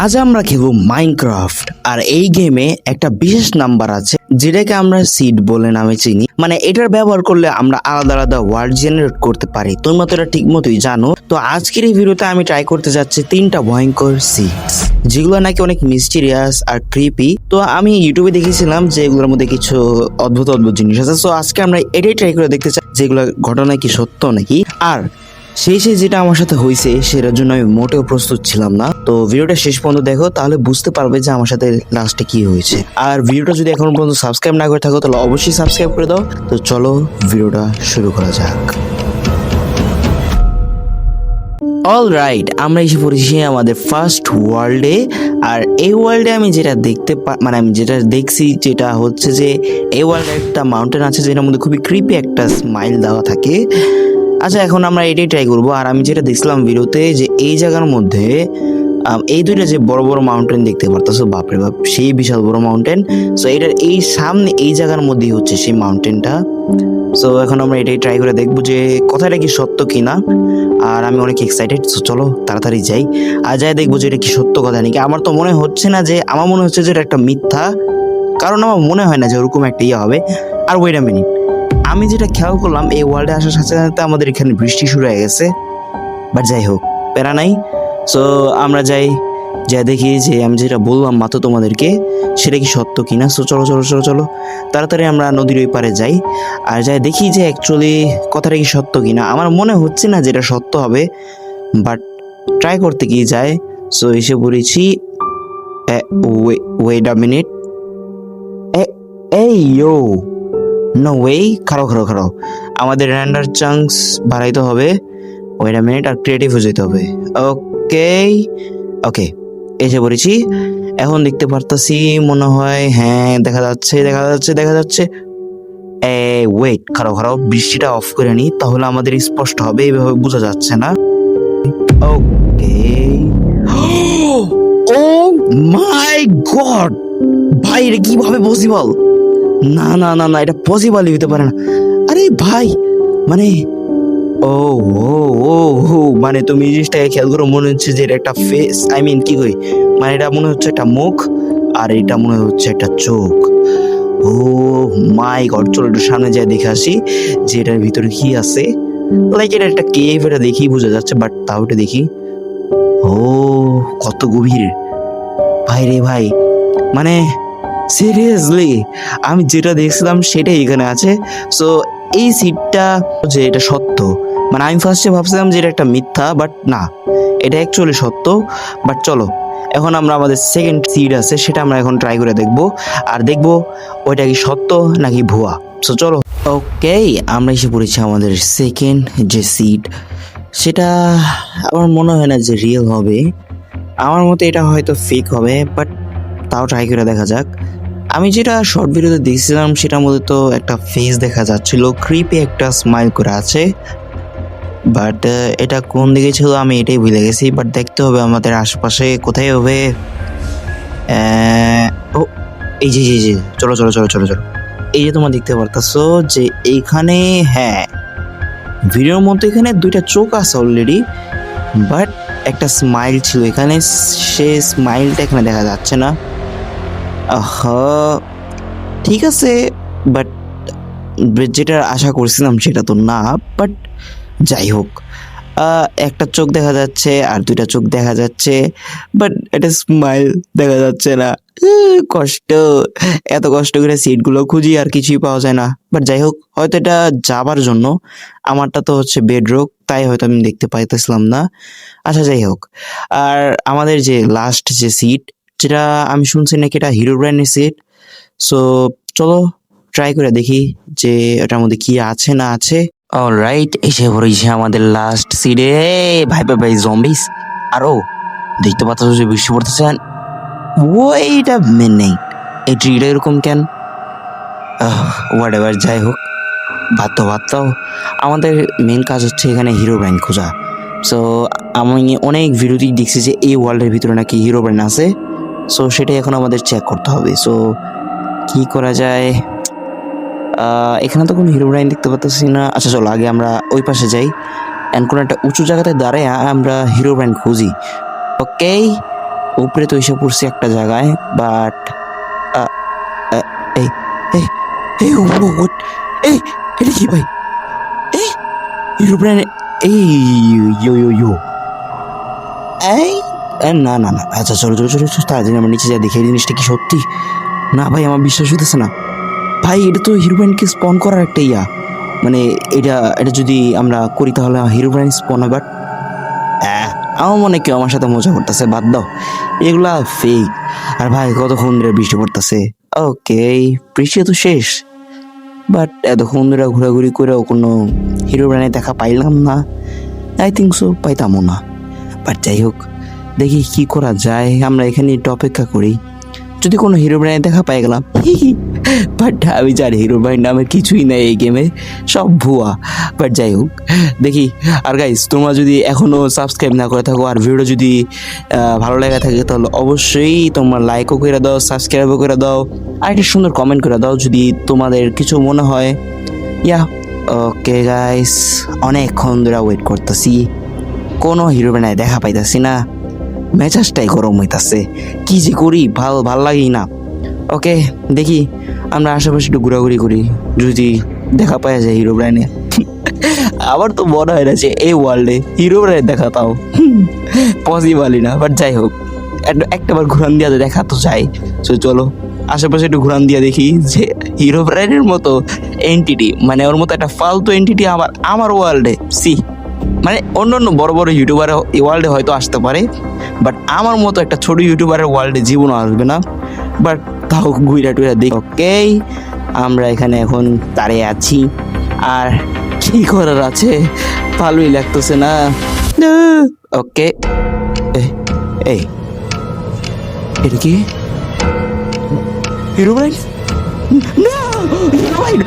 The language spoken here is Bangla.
আজ আমরা খেলবো মাইনক্রাফট। আর এই গেমে একটা বিশেষ নাম্বার আছে যেটাকে আমরা সিড বলে নামে চিনি। মানে এটার ব্যবহার করলে আমরা আলাদা আলাদা ওয়ার্ড জেনারেট করতে পারি। তোমরা তো এটা ঠিক মতোই জানো। তো আজকের এই ভিডিওতে আমি ট্রাই করতে যাচ্ছি 3টা ভয়ঙ্কর সিডস, যেগুলো নাকি অনেক মিস্টিরিয়াস আর ক্রিপি। তো আমি ইউটিউবে দেখেছিলাম যে এগুলোর মধ্যে কিছু অদ্ভুত অদ্ভুত জিনিস আছে। সো আজকে আমরা এটাই ট্রাই করে দেখতে চাই যেগুলো ঘটনা কি সত্য নাকি। আর সেই যেটা আমার সাথে হয়েছে সেটার জন্য আমি মোটেও প্রস্তুত ছিলাম না। তো ভিডিওটা শেষ পর্যন্ত দেখো, তাহলে বুঝতে পারবে যে আমার সাথে লাস্টে কি হয়েছে। আর ভিডিওটা যদি এখন পর্যন্ত সাবস্ক্রাইব না করে থাকো তাহলে অবশ্যই সাবস্ক্রাইব করে দাও। তো চলো ভিডিওটা শুরু করা যাক। অল রাইট, আমরা এসে পড়েছি আমাদের ফার্স্ট ওয়ার্ল্ডে। আর এই ওয়ার্ল্ডে আমি যেটা আমি যেটা দেখছি যেটা হচ্ছে যে এই ওয়ার্ল্ডে একটা মাউন্টেন আছে যেটার মধ্যে খুবই ক্রিপি একটা স্মাইল দেওয়া থাকে। আচ্ছা, এখন আমরা এটাই ট্রাই করবো। আর আমি যেটা দেখছিলাম ভিডিওতে যে এই জায়গার মধ্যে এই দুইটা যে বড় বড় মাউন্টেন দেখতে পারতেছো, বাপরে বাপ সেই বিশাল বড় মাউন্টেন। সো এটার এই সামনে এই জায়গার মধ্যেই হচ্ছে সেই মাউন্টেনটা। সো এখন আমরা এটাই ট্রাই করে দেখবো যে কথাটা কি সত্য কিনা। আর আমি অনেক এক্সাইটেড। সো চলো তাড়াতাড়ি যাই আর যাই দেখবো যে এটা কি সত্য কথা নাকি। আমার তো মনে হচ্ছে না, যে আমার মনে হচ্ছে যে এটা একটা মিথ্যা, কারণ আমার মনে হয় না যে ওরকম একটা ইয়ে হবে। আর ওয়েট আ মিনিট, আমি যেটা খেয়াল করলাম এই ওয়ার্ল্ডে আসার সাথে সাথে আমাদের এখানে বৃষ্টি শুরু হয়ে গেছে। বাট যাই হোক, প্যারা নাই। সো আমরা যাই দেখি যে আমি যেটা বললাম মাত্র তোমাদেরকে সেটা কি সত্য কিনা। সো চলো চলো চলো চলো তাড়াতাড়ি আমরা নদীর ওই পারে যাই আর যাই দেখি যে অ্যাকচুয়ালি কথাটা কি সত্য কিনা। আমার মনে হচ্ছে না যে এটা সত্য হবে, বাট ট্রাই করতে গিয়ে যায়। সো এসে পড়েছি। ওয়েট আ মিনিট, এই ইয়ো, নো ওয়ে, খারাপ আমাদের র্যান্ডার চাঙ্কস বাড়াইতে হবে। ওয়েট আ মিনিট, আর ক্রিয়েটিভ হয়ে যেতে হবে। ওকে ওকে, এসে পড়েছি। এখন দেখতে পারতাছি মনে হয়, হ্যাঁ দেখা যাচ্ছে। ওয়েট, খারাপ, বৃষ্টিটা অফ করে নি, তাহলে আমাদের স্পষ্ট হবে। এইভাবে বোঝা যাচ্ছে না। ওকে, ও মাই গড ভাই, এটা কিভাবে পসিবল? না না না না, এটা পসিবলই হতে পারে না। আরে ভাই, মানে ও ও ও ও মানে তুমি এই জিনিসটাকে খেয়াল করো, মনে হচ্ছে যে এটা একটা ফেস, আই মিন কি কই, মানে এটা মনে হচ্ছে একটা মুখ আর এটা মনে হচ্ছে একটা চোখ। ও মাই গড, চলো একটু সামনে যাই দেখে আসি যে এটার ভিতরে কি আছে। লাইক এটা একটা কেভ, এটা দেখেই বোঝা যাচ্ছে, বাট তাও এটা দেখি। ও কত গভীর ভাই রে ভাই, মানে সিরিয়াসলি আমি যেটা দেখছিলাম সেটাই এখানে আছে। সো এই সিটটা যে এটা সত্য, মানে আমি ফার্স্টে ভাবছিলাম যে এটা একটা মিথ্যা, বাট না, এটা অ্যাকচুয়ালি সত্য। বাট চলো এখন আমরা আমাদের সেকেন্ড সিট আছে সেটা আমরা এখন ট্রাই করে দেখবো আর দেখবো ওইটা কি সত্য নাকি ভুয়া। সো চলো। ওকে, আমরা এসে পড়েছি আমাদের সেকেন্ড যে সিট, সেটা আমার মনে হয় না যে রিয়েল হবে। আমার মতে এটা হয়তো ফেক হবে, বাট তাও ট্রাই করে দেখা যাক। আমি যেটা শর্ট ভিডিওতে দেখছিলাম সেটার মধ্যে তো একটা ফেস দেখা যাচ্ছিল, ক্রিপি একটা স্মাইল করে আছে। বাট এটা কোন দিকে ছিল আমি এটাই ভুলে গেছি। বাট দেখতে হবে আমাদের আশেপাশে কোথায় হবে। ও এই যে চলো চলো চলো চলো চলো, এই যে তোমরা দেখতে পারতেছো যে এইখানে, হ্যাঁ ভিডিওর মধ্যে এখানে দুইটা চোখ আছে অলরেডি, বাট একটা স্মাইল ছিল এখানে, সে স্মাইলটা এখানে দেখা যাচ্ছে না। ঠিক আছে, বাট যেটা আশা করছিলাম সেটা তো না। বাট যাই হোক, একটা চোখ দেখা যাচ্ছে আর দুইটা চোখ দেখা যাচ্ছে, বাট এটা স্মাইল দেখা যাচ্ছে না। কষ্ট, এত কষ্ট করে সিটগুলো খুঁজি আর কিছুই পাওয়া যায় না। বাট যাই হোক, হয়তো এটা যাবার জন্য, আমারটা তো হচ্ছে বেডরক, তাই হয়তো আমি দেখতে পাইতেছিলাম না। আচ্ছা যাই হোক, আর আমাদের যে লাস্ট যে সিট, যেটা আমি শুনছি নাকি এটা হিরো ব্র্যান্ডের সিট। সো চলো ট্রাই করে দেখি যে এটার মধ্যে কি আছে না আছে। অলরাইট, এসে পড়েছে আমাদের লাস্ট সিটে। ভাই ভাই ভাই, জম্বিস। আরো দেখতে পাচ্ছ যে বৃষ্টি পড়তেছে। ওয়েট আ মিনিট, এই ট্রিটা এরকম কেন? হোয়াট এভার, যাই হোক, ভাবতো আমাদের মেন কাজ হচ্ছে এখানে হিরো ব্র্যান্ড খোঁজা। সো আমি অনেক ভিডিওতেই দেখছি যে এই ওয়ার্ল্ডের ভিতরে নাকি হিরো ব্র্যান্ড আছে। সো সেটাই এখন আমাদের চেক করতে হবে। সো কি করা যায়, এখানে তো কোনো হিরো ব্র্যান্ড দেখতে পাচ্ছি না। আচ্ছা চলো আগে আমরা ওই পাশে যাই, অ্যান্ড কোনো একটা উঁচু জায়গাতে দাঁড়ায় আমরা হিরো ব্র্যান্ড খুঁজি। ওকে, উপরে তো এসে পড়ছি একটা জায়গায়, বাট এই এই এই এই এটা কি ভাই? এই হিরোপ্লেন, এই ইয়ো ইয়ো ইয়ো এই না না না, আচ্ছা চলো চলো চলো চলো, তাড়াতাড়ি আমরা নিচে যা দেখি এই জিনিসটা কি সত্যি। না ভাই আমার বিশ্বাস হইতেছে না ভাই, এটা তো হিরোপ্লেনকে স্পন করার একটা ইয়া, মানে এটা এটা যদি আমরা করি তাহলে হিরোপ্লেন স্পন হয়। বাট আমার মনে কেউ আমার সাথে মজা করতেছে, বাদ দাও এগুলা ফেক। আর ভাই কতক্ষণ ধরে বৃষ্টি পড়তেছে, ওকে বৃষ্টি তো শেষ, বাট এতক্ষণ ধরে ঘোরাঘুরি করেও কোনো হিরোপ্লেনে দেখা পাইলাম না। আই থিঙ্ক সো পাইতামও না, বাট যাই হোক দেখি কি করা যায়। আমরা এখানে একটু অপেক্ষা করি, যদি কোনো হিরোপ্লেনে দেখা পাই গেলাম। বাট আমি জানি হিরোপ্লেন নামের কিছুই নেই এই গেমে, সব ভুয়া। বাট যাই হোক দেখি। আর গাইস তোমরা যদি এখনও সাবস্ক্রাইব না করে থাকো আর ভিডিও যদি ভালো লেগে থাকে তাহলে অবশ্যই তোমরা লাইকও করে দাও, সাবস্ক্রাইবও করে দাও, আর একটা সুন্দর কমেন্ট করে দাও যদি তোমাদের কিছু মনে হয়। ইয়া ওকে গাইস, অনেকক্ষণ ধরে ওয়েট করতেছি, কোনো হিরোপ্লেনে দেখা পাইতাছি না, মেজাজটাই গরম হইতাছে, কি যে করি ভাল লাগেই না। ওকে দেখি আমরা আশেপাশে একটু ঘোরাঘুরি করি, যদি দেখা পাওয়া যায় হিরোপ্লেনে। আবার তো মনে হয় না যে এই ওয়ার্ল্ডে হিরোপ্লেনে দেখা তাও পসিবলই না, বাট যাই হোক একটাবার ঘুরান দিয়া দেখা তো যায়। তো চলো আশেপাশে একটু ঘুরান দিয়া দেখি যে হিরোপ্লেনের মতো এন্টিটি, মানে ওর মতো একটা ফালতু এন্টিটি আবার আমার ওয়ার্ল্ডে। মানে অন্য অন্য বড় বড় ইউটিউবার এই ওয়ার্ল্ডে হয়তো আসতে পারে, বাট আমার মতো একটা ছোট ইউটিউবারের ওয়ার্ল্ডে জীবনও আসবে না। বাট তাও ঘুরা টুরা দেখি। ওকে আমরা এখানে এখন দাঁড়িয়ে আছি, আর কি করার আছে, ভালোই লাগতেছে না। ওকে এই এটা কি হিরোপ্লেন? না হিরোপ্লেন